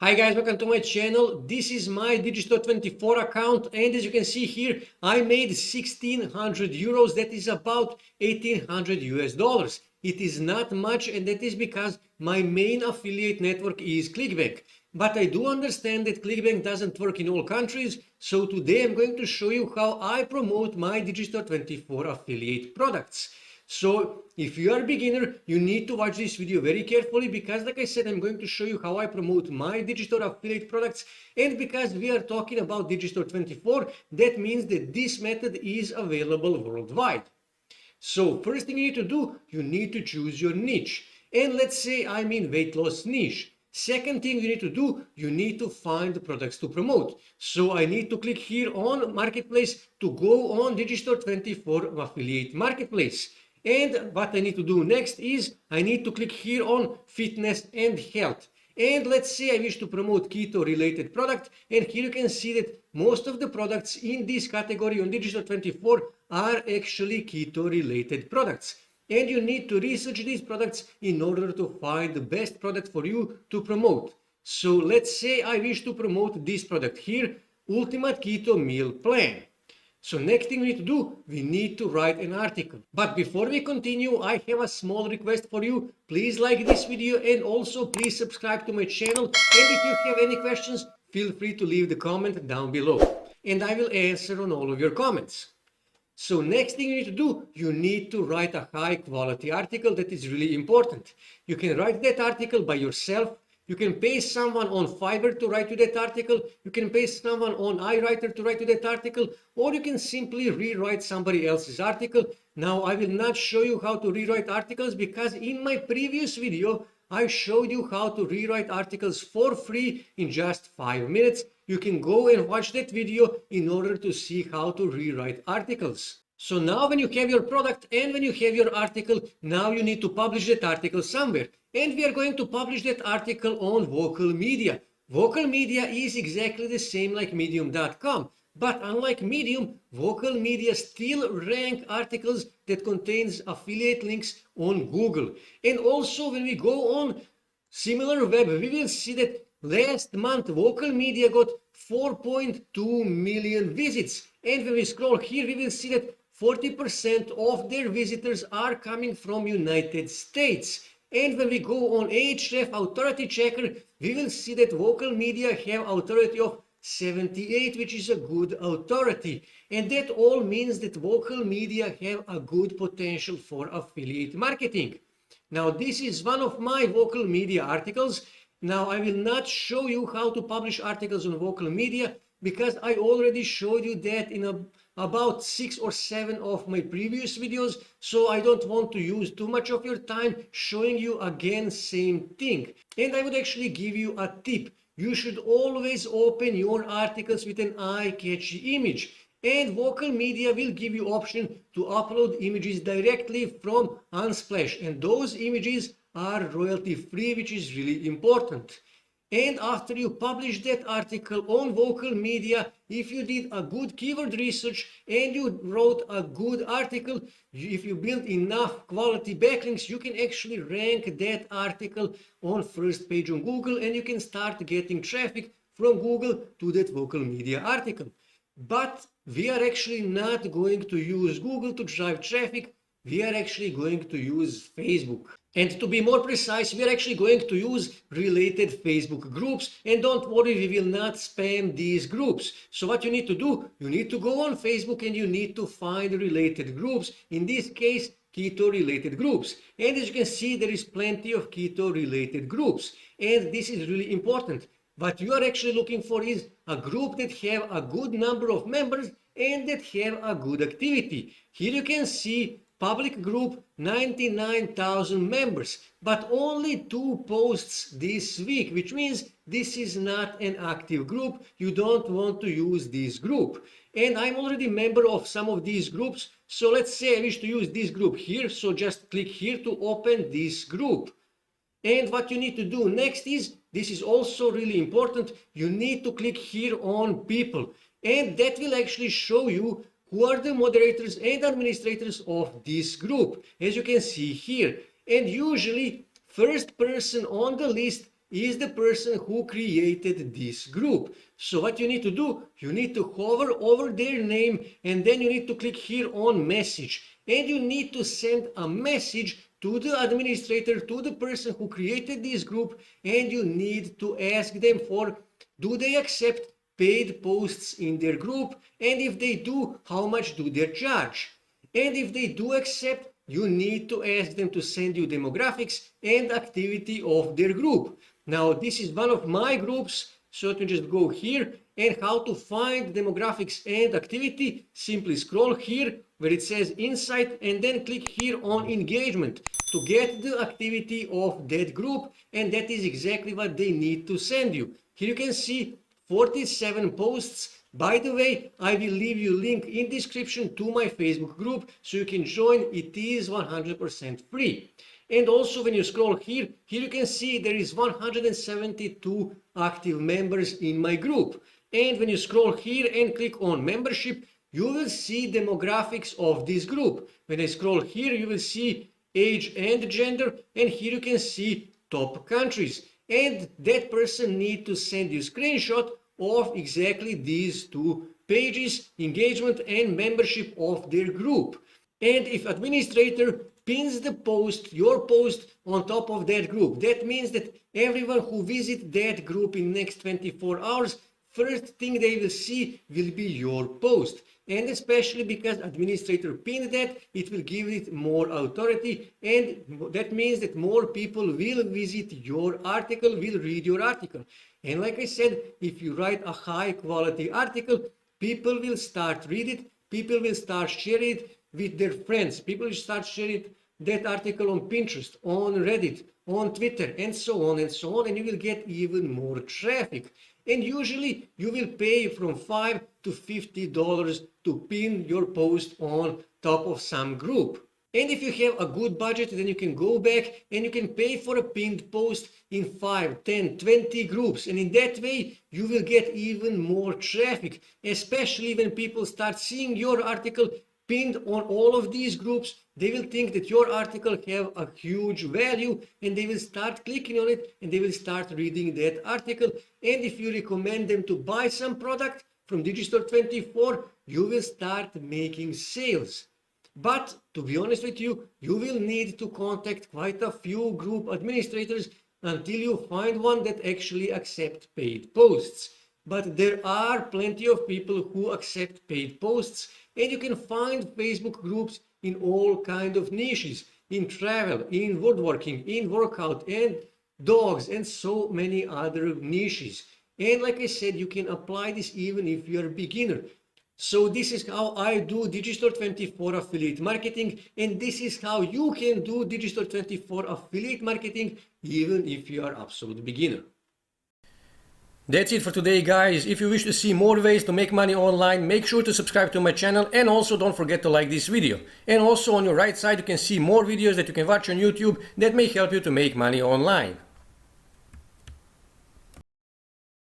Hi guys, welcome to my channel. This is my Digistore24 account, and as you can see here, I made 1600 euros. That is about 1800 US dollars. It is not much, and that is because my main affiliate network is ClickBank. But I do understand that ClickBank doesn't work in all countries, so today I'm going to show you how I promote my Digistore24 affiliate products. So if you are a beginner, you need to watch this video very carefully because, like I said, I'm going to show you how I promote my Digistore affiliate products. And because we are talking about Digistore24, that means that this method is available worldwide. So first thing you need to do, you need to choose your niche. And let's say I'm in weight loss niche. Second thing you need to do, you need to find the products to promote. So I need to click here on Marketplace to go on Digistore24 affiliate marketplace. And what I need to do next is I need to click here on fitness and health. And let's say I wish to promote keto related product, and here you can see that most of the products in this category on Digistore24 are actually keto related products. And you need to research these products in order to find the best product for you to promote. So let's say I wish to promote this product here, Ultimate Keto Meal Plan. So next thing we need to do, we need to write an article. But before we continue, I have a small request for you. Please like this video and also please subscribe to my channel. And if you have any questions, feel free to leave the comment down below. And I will answer on all of your comments. So next thing you need to do, you need to write a high quality article. That is really important. You can write that article by yourself. You can pay someone on Fiverr to write you that article. You can pay someone on iWriter to write you that article, or you can simply rewrite somebody else's article. Now, I will not show you how to rewrite articles because in my previous video, I showed you how to rewrite articles for free in just 5 minutes. You can go and watch that video in order to see how to rewrite articles. So now when you have your product and when you have your article, now you need to publish that article somewhere. And we are going to publish that article on Vocal Media. Vocal Media is exactly the same like Medium.com. But unlike Medium, Vocal Media still rank articles that contains affiliate links on Google. And also when we go on similar web, we will see that last month Vocal Media got 4.2 million visits. And when we scroll here, we will see that 40% of their visitors are coming from United States. And when we go on Ahrefs authority checker, we will see that Vocal Media have authority of 78, which is a good authority. And that all means that Vocal Media have a good potential for affiliate marketing. Now, this is one of my Vocal Media articles. Now, I will not show you how to publish articles on Vocal Media because I already showed you that in about 6 or 7 of my previous videos, so I don't want to use too much of your time showing you again same thing. And I would actually give you a tip. You should always open your articles with an eye-catchy image. And Vocal Media will give you option to upload images directly from Unsplash. And those images are royalty free, which is really important. And after you publish that article on Vocal Media, if you did a good keyword research and you wrote a good article, if you build enough quality backlinks, you can actually rank that article on first page on Google and you can start getting traffic from Google to that Vocal Media article. But we are actually not going to use Google to drive traffic. We are actually going to use Facebook. And to be more precise, we are actually going to use related Facebook groups. And don't worry, we will not spam these groups. So what you need to do, you need to go on Facebook and you need to find related groups. In this case, keto related groups. And as you can see, there is plenty of keto related groups. And this is really important. What you are actually looking for is a group that have a good number of members and that have a good activity. Here you can see public group 99,000 members, but only 2 posts this week, which means this is not an active group. You don't want to use this group. And I'm already a member of some of these groups. So let's say I wish to use this group here. So just click here to open this group. And what you need to do next is, this is also really important, you need to click here on people. And that will actually show you who are the moderators and administrators of this group, as you can see here. And usually, first person on the list is the person who created this group. So what you need to do, you need to hover over their name and then you need to click here on message. And you need to send a message to the administrator, to the person who created this group, and you need to ask them for, do they accept paid posts in their group, and if they do, how much do they charge? And if they do accept, you need to ask them to send you demographics and activity of their group. Now this is one of my groups, so you can just go here, and how to find demographics and activity, simply scroll here where it says insight and then click here on engagement to get the activity of that group, and that is exactly what they need to send you. Here you can see 47 posts. By the way, I will leave you a link in description to my Facebook group so you can join. It is 100% free. And also when you scroll here you can see there is 172 active members in my group. And when you scroll here and click on membership, you will see demographics of this group. When I scroll here, you will see age and gender, and here you can see top countries. And that person needs to send you a screenshot of exactly these two pages, engagement and membership of their group. And if administrator pins the post, your post, on top of that group, that means that everyone who visits that group in next 24 hours, first thing they will see will be your post. And especially because administrator pinned that, it will give it more authority, and that means that more people will visit your article, will read your article. And like I said, if you write a high quality article, people will start read it, people will start sharing it with their friends, people will start sharing that article on Pinterest, on Reddit, on Twitter, and so on and so on, and you will get even more traffic. And usually you will pay from $5 to $50 to pin your post on top of some group. And if you have a good budget, then you can go back and you can pay for a pinned post in 5, 10, 20 groups. And in that way, you will get even more traffic, especially when people start seeing your article pinned on all of these groups. They will think that your article have a huge value, and they will start clicking on it and they will start reading that article. And if you recommend them to buy some product from Digistore24, you will start making sales. But to be honest with you, you will need to contact quite a few group administrators until you find one that actually accept paid posts. But there are plenty of people who accept paid posts, and you can find Facebook groups in all kind of niches, in travel, in woodworking, in workout, and dogs, and so many other niches. And like I said, you can apply this even if you're a beginner. So this is how I do Digistore24 affiliate marketing, and this is how you can do Digistore24 affiliate marketing even if you are absolute beginner. That's it for today, guys. If you wish to see more ways to make money online, make sure to subscribe to my channel, and also don't forget to like this video. And also on your right side you can see more videos that you can watch on YouTube that may help you to make money online.